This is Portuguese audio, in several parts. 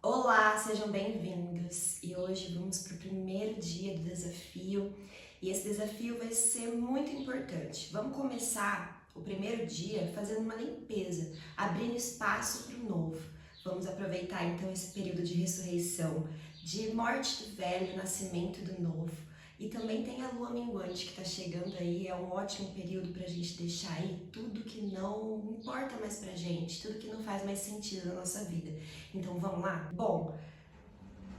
Olá, sejam bem-vindos! E hoje vamos para o primeiro dia do desafio e esse desafio vai ser muito importante. Vamos começar o primeiro dia fazendo uma limpeza, abrindo espaço para o novo. Vamos aproveitar então esse período de ressurreição, de morte do velho, nascimento do novo. E também tem a lua minguante que está chegando aí, é um ótimo período para a gente deixar aí tudo que não importa mais pra gente, tudo que não faz mais sentido na nossa vida. Então vamos lá? Bom,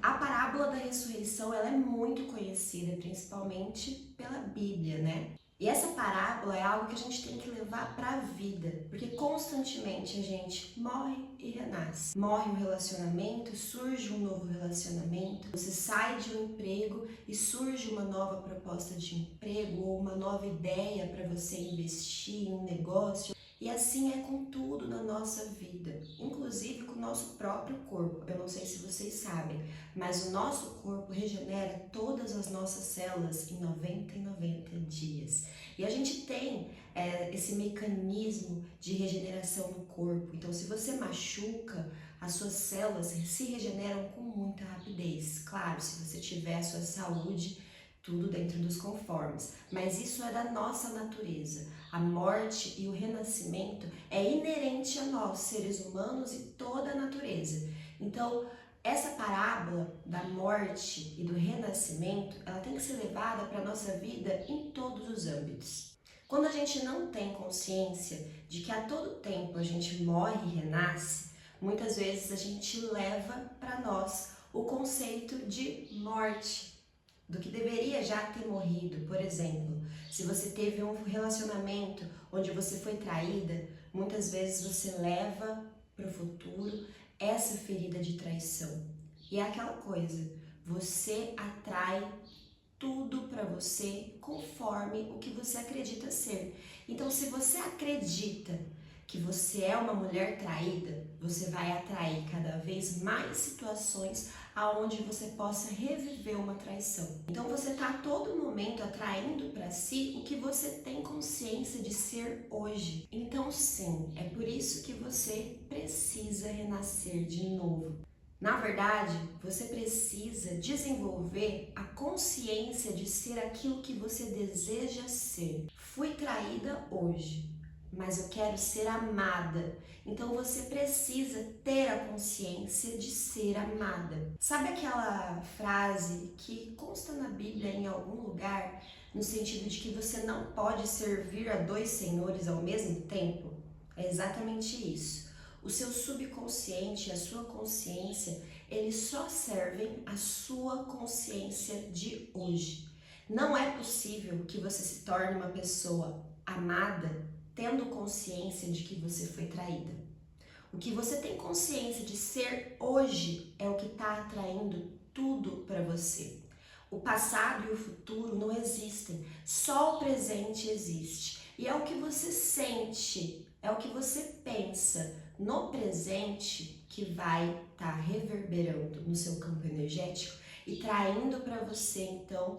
a parábola da ressurreição ela é muito conhecida, principalmente pela Bíblia, né? E essa parábola é algo que a gente tem que levar para a vida, porque constantemente a gente morre e renasce. Morre um relacionamento, surge um novo relacionamento, você sai de um emprego e surge uma nova proposta de emprego ou uma nova ideia para você investir em um negócio. E assim é com tudo na nossa vida, inclusive com o nosso próprio corpo. Eu não sei se vocês sabem, mas o nosso corpo regenera todas as nossas células em 90 dias. E a gente tem esse mecanismo de regeneração no corpo. Então, se você machuca, as suas células se regeneram com muita rapidez. Claro, se você tiver a sua saúde, tudo dentro dos conformes. Mas isso é da nossa natureza. A morte e o renascimento é inerente a nós, seres humanos e toda a natureza. Então, essa parábola da morte e do renascimento, ela tem que ser levada para a nossa vida em todos os âmbitos. Quando a gente não tem consciência de que a todo tempo a gente morre e renasce, muitas vezes a gente leva para nós o conceito de morte, do que deveria já ter morrido. Por exemplo, se você teve um relacionamento onde você foi traída, muitas vezes você leva para o futuro essa ferida de traição. E é aquela coisa, você atrai tudo para você conforme o que você acredita ser. Então, se você acredita que você é uma mulher traída, você vai atrair cada vez mais situações aonde você possa reviver uma traição. Então você está a todo momento atraindo para si o que você tem consciência de ser hoje. Então sim, é por isso que você precisa renascer de novo. Na verdade, você precisa desenvolver a consciência de ser aquilo que você deseja ser. Fui traída hoje, mas eu quero ser amada. Então você precisa ter a consciência de ser amada. Sabe aquela frase que consta na Bíblia em algum lugar, no sentido de que você não pode servir a dois senhores ao mesmo tempo? É exatamente isso. O seu subconsciente e a sua consciência, eles só servem a sua consciência de hoje. Não é possível que você se torne uma pessoa amada tendo consciência de que você foi traída. O que você tem consciência de ser hoje é o que está atraindo tudo para você. O passado e o futuro não existem, só o presente existe. E é o que você sente, é o que você pensa no presente que vai estar reverberando no seu campo energético e traindo para você, então,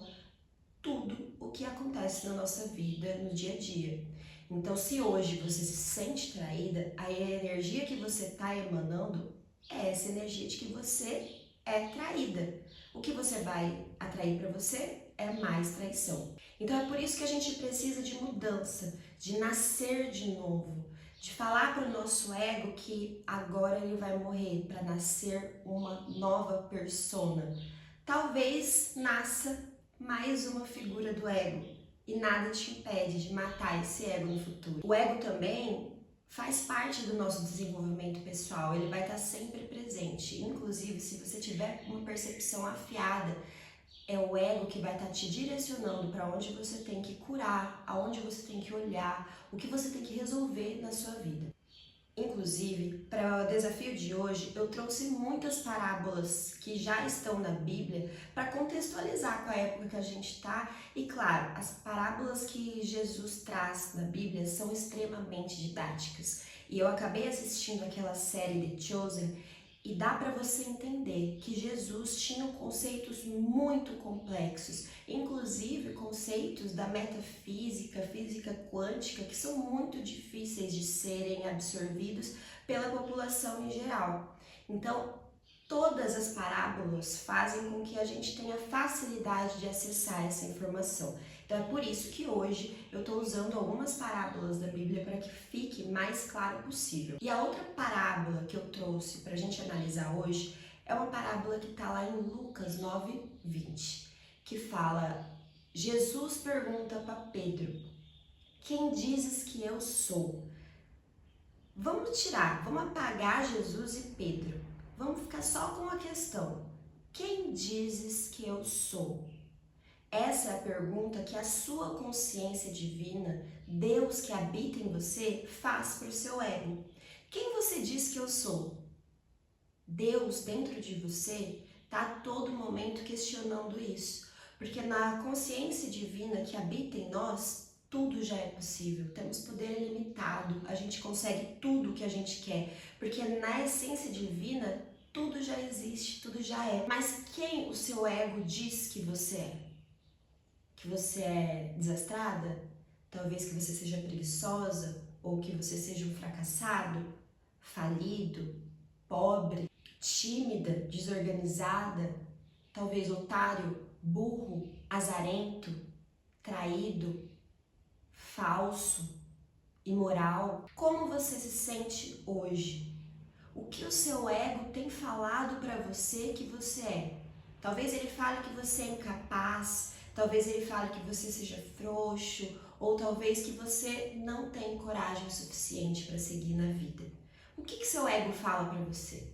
tudo o que acontece na nossa vida no dia a dia. Então, se hoje você se sente traída, a energia que você está emanando é essa energia de que você é traída. O que você vai atrair para você é mais traição. Então, é por isso que a gente precisa de mudança, de nascer de novo, de falar para o nosso ego que agora ele vai morrer para nascer uma nova persona. Talvez nasça mais uma figura do ego e nada te impede de matar esse ego no futuro. O ego também faz parte do nosso desenvolvimento pessoal, ele vai estar sempre presente. Inclusive, se você tiver uma percepção afiada, é o ego que vai estar te direcionando para onde você tem que curar, aonde você tem que olhar, o que você tem que resolver na sua vida. Inclusive, para o desafio de hoje, eu trouxe muitas parábolas que já estão na Bíblia para contextualizar com a época que a gente está. E claro, as parábolas que Jesus traz na Bíblia são extremamente didáticas. E eu acabei assistindo aquela série The Chosen e dá para você entender que Jesus tinha conceitos muito complexos, inclusive conceitos da metafísica, física quântica, que são muito difíceis de serem absorvidos pela população em geral. Então, toda todas as parábolas fazem com que a gente tenha facilidade de acessar essa informação. Então é por isso que hoje eu estou usando algumas parábolas da Bíblia para que fique mais claro possível. E a outra parábola que eu trouxe para a gente analisar hoje é uma parábola que está lá em Lucas 9:20, que fala: Jesus pergunta para Pedro: quem dizes que eu sou? Vamos apagar Jesus e Pedro. Vamos ficar só com uma questão: quem dizes que eu sou? Essa é a pergunta que a sua consciência divina, Deus que habita em você, faz para o seu ego. Quem você diz que eu sou? Deus dentro de você está a todo momento questionando isso, porque na consciência divina que habita em nós, tudo já é possível, temos poder ilimitado, a gente consegue tudo o que a gente quer, porque na essência divina tudo já existe, tudo já é. Mas quem o seu ego diz que você é? Que você é desastrada? Talvez que você seja preguiçosa, ou que você seja um fracassado, falido, pobre, tímida, desorganizada, talvez otário, burro, azarento, traído, falso, imoral. Como você se sente hoje? O que o seu ego tem falado para você que você é? Talvez ele fale que você é incapaz, talvez ele fale que você seja frouxo, ou talvez que você não tem coragem suficiente para seguir na vida. O que seu ego fala para você?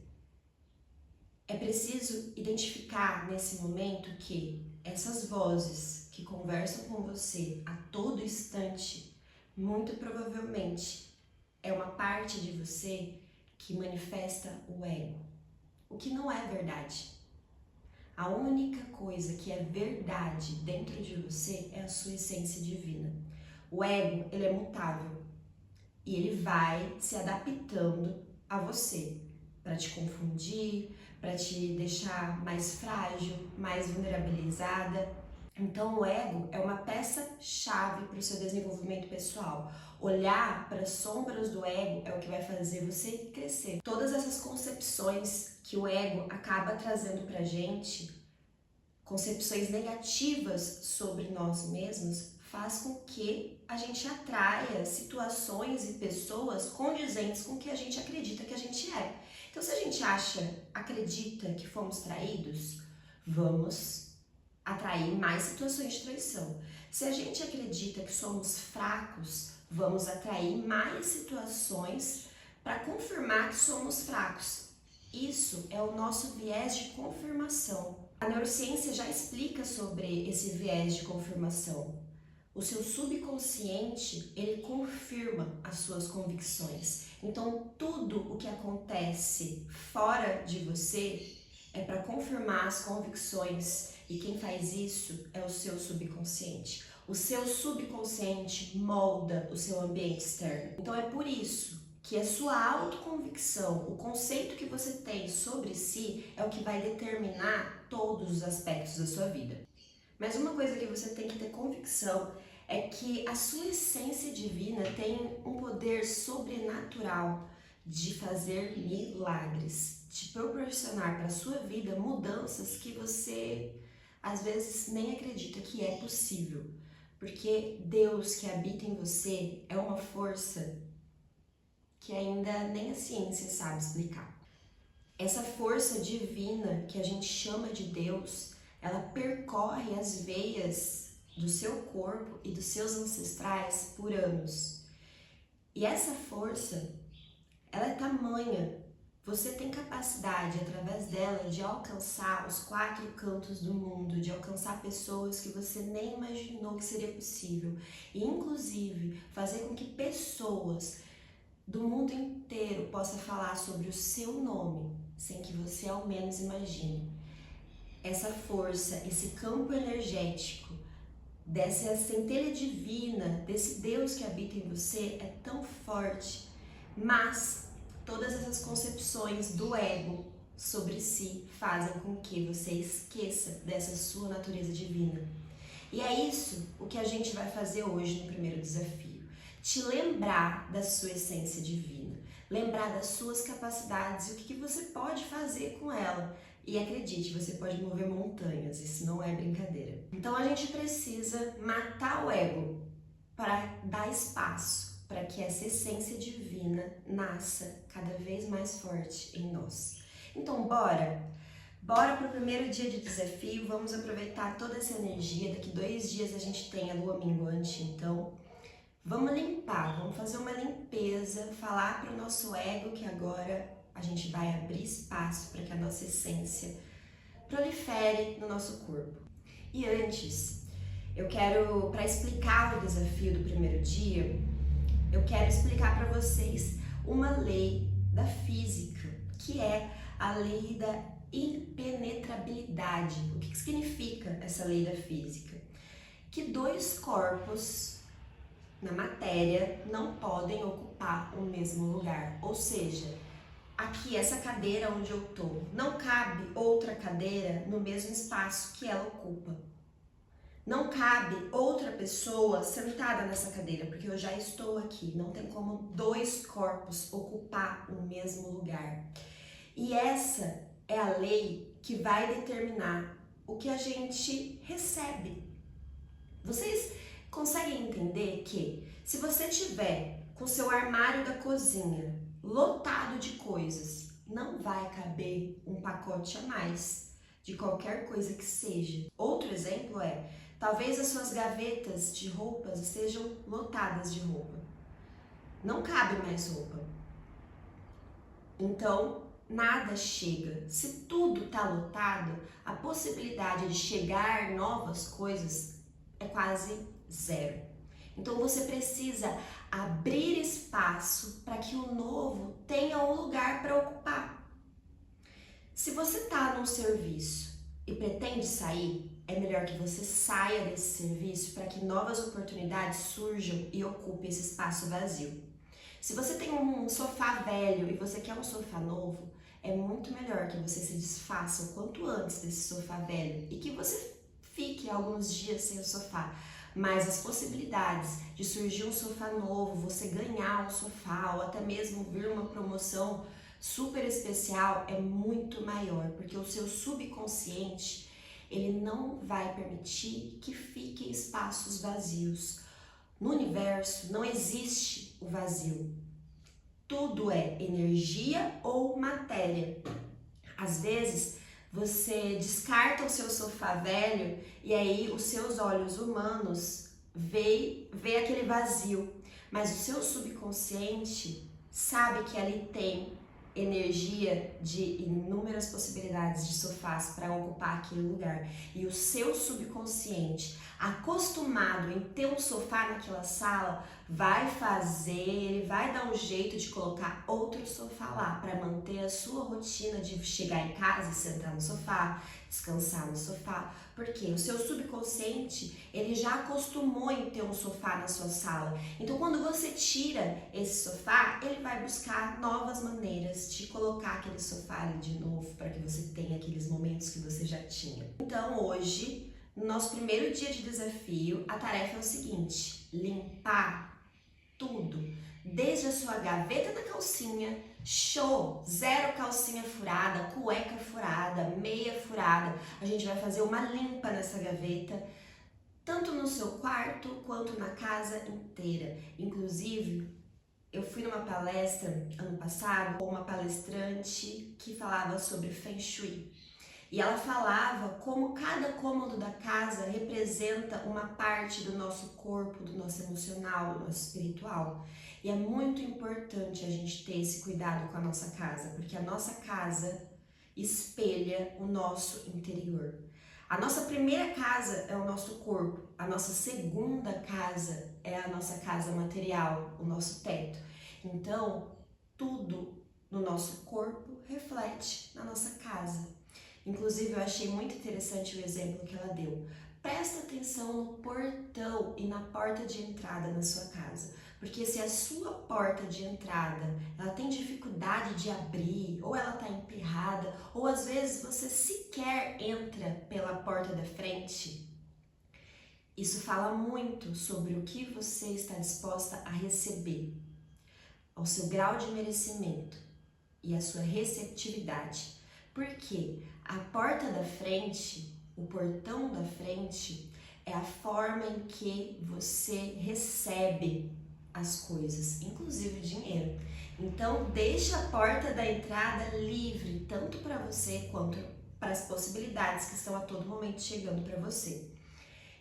É preciso identificar nesse momento que essas vozes que conversam com você a todo instante, muito provavelmente é uma parte de você que manifesta o ego, o que não é verdade. A única coisa que é verdade dentro de você é a sua essência divina. O ego, ele é mutável e ele vai se adaptando a você para te confundir, para te deixar mais frágil, mais vulnerabilizada. Então o ego é uma peça-chave para o seu desenvolvimento pessoal. Olhar para as sombras do ego é o que vai fazer você crescer. Todas essas concepções que o ego acaba trazendo para a gente, concepções negativas sobre nós mesmos, faz com que a gente atraia situações e pessoas condizentes com o que a gente acredita que a gente é. Então, se a gente acredita que fomos traídos, vamos atrair mais situações de traição. Se a gente acredita que somos fracos, vamos atrair mais situações para confirmar que somos fracos. Isso é o nosso viés de confirmação. A neurociência já explica sobre esse viés de confirmação. O seu subconsciente, ele confirma as suas convicções. Então, tudo o que acontece fora de você é para confirmar as convicções, e quem faz isso é o seu subconsciente. O seu subconsciente molda o seu ambiente externo. Então, é por isso que a sua autoconvicção, o conceito que você tem sobre si, é o que vai determinar todos os aspectos da sua vida. Mas uma coisa que você tem que ter convicção é que a sua essência divina tem um poder sobrenatural de fazer milagres, de proporcionar para a sua vida mudanças que você às vezes nem acredita que é possível. Porque Deus que habita em você é uma força que ainda nem a ciência sabe explicar. Essa força divina que a gente chama de Deus, ela percorre as veias do seu corpo e dos seus ancestrais por anos. E essa força, ela é tamanha. Você tem capacidade, através dela, de alcançar os 4 cantos do mundo, de alcançar pessoas que você nem imaginou que seria possível. E, inclusive, fazer com que pessoas do mundo inteiro possam falar sobre o seu nome, sem que você ao menos imagine. Essa força, esse campo energético, dessa centelha divina, desse Deus que habita em você é tão forte, mas todas essas concepções do ego sobre si fazem com que você esqueça dessa sua natureza divina. E é isso o que a gente vai fazer hoje no primeiro desafio. Te lembrar da sua essência divina, lembrar das suas capacidades e o que você pode fazer com ela, E acredite, você pode mover montanhas, isso não é brincadeira. Então a gente precisa matar o ego para dar espaço para que essa essência divina nasça cada vez mais forte em nós. Então bora para o primeiro dia de desafio, vamos aproveitar toda essa energia. Daqui 2 dias a gente tem a lua minguante, então vamos limpar, vamos fazer uma limpeza, falar para o nosso ego que agora a gente vai abrir espaço para que a nossa essência prolifere no nosso corpo. E antes, eu quero, para explicar o desafio do primeiro dia, eu quero explicar para vocês uma lei da física, que é a lei da impenetrabilidade. O que significa essa lei da física? Que 2 corpos na matéria não podem ocupar o mesmo lugar, ou seja, aqui essa cadeira onde eu tô, não cabe outra cadeira no mesmo espaço que ela ocupa. Não cabe outra pessoa sentada nessa cadeira, porque eu já estou aqui. Não tem como 2 corpos ocupar o mesmo lugar. E essa é a lei que vai determinar o que a gente recebe. Vocês conseguem entender que se você tiver com seu armário da cozinha lotado de coisas, não vai caber um pacote a mais de qualquer coisa que seja. Outro exemplo é, talvez as suas gavetas de roupas estejam lotadas de roupa. Não cabe mais roupa. Então, nada chega. Se tudo está lotado, a possibilidade de chegar novas coisas é quase zero. Então você precisa abrir espaço para que o novo tenha um lugar para ocupar. Se você está num serviço e pretende sair, é melhor que você saia desse serviço para que novas oportunidades surjam e ocupem esse espaço vazio. Se você tem um sofá velho e você quer um sofá novo, é muito melhor que você se desfaça o quanto antes desse sofá velho e que você fique alguns dias sem o sofá. Mas as possibilidades de surgir um sofá novo, você ganhar um sofá ou até mesmo vir uma promoção super especial é muito maior, porque o seu subconsciente, ele não vai permitir que fiquem espaços vazios. No universo não existe o vazio. Tudo é energia ou matéria. Às vezes, você descarta o seu sofá velho e aí os seus olhos humanos vê aquele vazio, mas o seu subconsciente sabe que ali tem energia de inúmeras possibilidades de sofás para ocupar aquele lugar. E o seu subconsciente, acostumado em ter um sofá naquela sala, ele vai dar um jeito de colocar outro sofá lá para manter a sua rotina de chegar em casa e sentar no sofá, descansar no sofá, porque o seu subconsciente, ele já acostumou em ter um sofá na sua sala. Então quando você tira esse sofá, ele vai buscar novas maneiras de colocar aquele sofá ali de novo para que você tenha aqueles momentos que você já tinha. Então hoje, no nosso primeiro dia de desafio, a tarefa é o seguinte: limpar tudo, desde a sua gaveta da calcinha, show, 0 calcinha furada, cueca furada, meia furada. A gente vai fazer uma limpa nessa gaveta, tanto no seu quarto quanto na casa inteira. Inclusive, eu fui numa palestra ano passado com uma palestrante que falava sobre Feng Shui. E ela falava como cada cômodo da casa representa uma parte do nosso corpo, do nosso emocional, do nosso espiritual. E é muito importante a gente ter esse cuidado com a nossa casa, porque a nossa casa espelha o nosso interior. A nossa primeira casa é o nosso corpo, a nossa segunda casa é a nossa casa material, o nosso teto. Então, tudo no nosso corpo reflete na nossa casa. Inclusive, eu achei muito interessante o exemplo que ela deu. Presta atenção no portão e na porta de entrada na sua casa, porque se a sua porta de entrada ela tem dificuldade de abrir, ou ela está emperrada, ou às vezes você sequer entra pela porta da frente, isso fala muito sobre o que você está disposta a receber, ao seu grau de merecimento e a sua receptividade. Porque A porta da frente, o portão da frente, é a forma em que você recebe as coisas, inclusive o dinheiro. Então, deixa a porta da entrada livre, tanto para você quanto para as possibilidades que estão a todo momento chegando para você.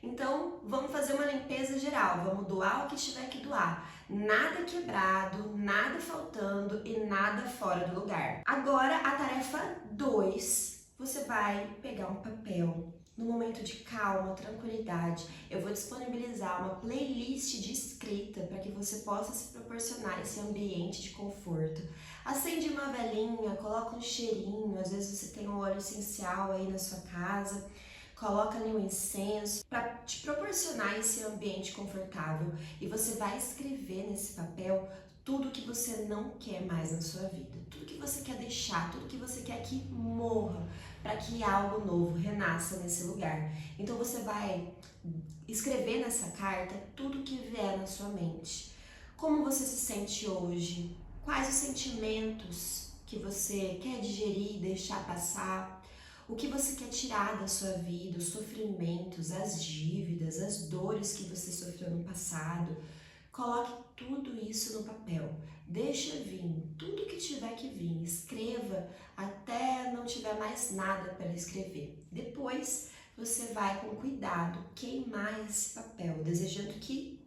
Então, vamos fazer uma limpeza geral, vamos doar o que tiver que doar. Nada quebrado, nada faltando e nada fora do lugar. Agora, a tarefa 2, você vai pegar um papel. No momento de calma, tranquilidade, eu vou disponibilizar uma playlist de escrita para que você possa se proporcionar esse ambiente de conforto. Acende uma velinha, coloca um cheirinho, às vezes você tem um óleo essencial aí na sua casa. Coloca ali um incenso para te proporcionar esse ambiente confortável e você vai escrever nesse papel tudo que você não quer mais na sua vida, tudo que você quer deixar, tudo que você quer que morra, para que algo novo renasça nesse lugar. Então você vai escrever nessa carta tudo que vier na sua mente. Como você se sente hoje? Quais os sentimentos que você quer digerir e deixar passar? O que você quer tirar da sua vida, os sofrimentos, as dívidas, as dores que você sofreu no passado. Coloque tudo isso no papel. Deixa vir tudo que tiver que vir. Escreva até não tiver mais nada para escrever. Depois você vai com cuidado queimar esse papel, desejando que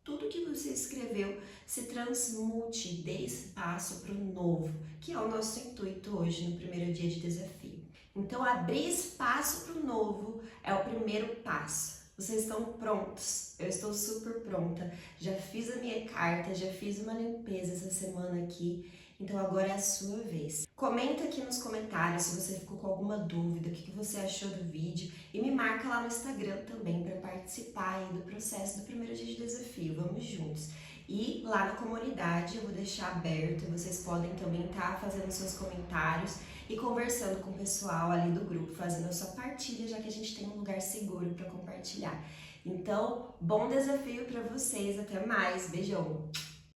tudo que você escreveu se transmute, dê espaço para o novo, que é o nosso intuito hoje no primeiro dia de desafio. Então, abrir espaço para o novo é o primeiro passo. Vocês estão prontos? Eu estou super pronta. Já fiz a minha carta, já fiz uma limpeza essa semana aqui. Então agora é a sua vez. Comenta aqui nos comentários se você ficou com alguma dúvida, o que você achou do vídeo. E me marca lá no Instagram também para participar aí do processo do primeiro dia de desafio. Vamos juntos. E lá na comunidade eu vou deixar aberto, vocês podem também estar fazendo seus comentários e conversando com o pessoal ali do grupo, fazendo a sua partilha, já que a gente tem um lugar seguro para compartilhar. Então, bom desafio para vocês, até mais, beijão!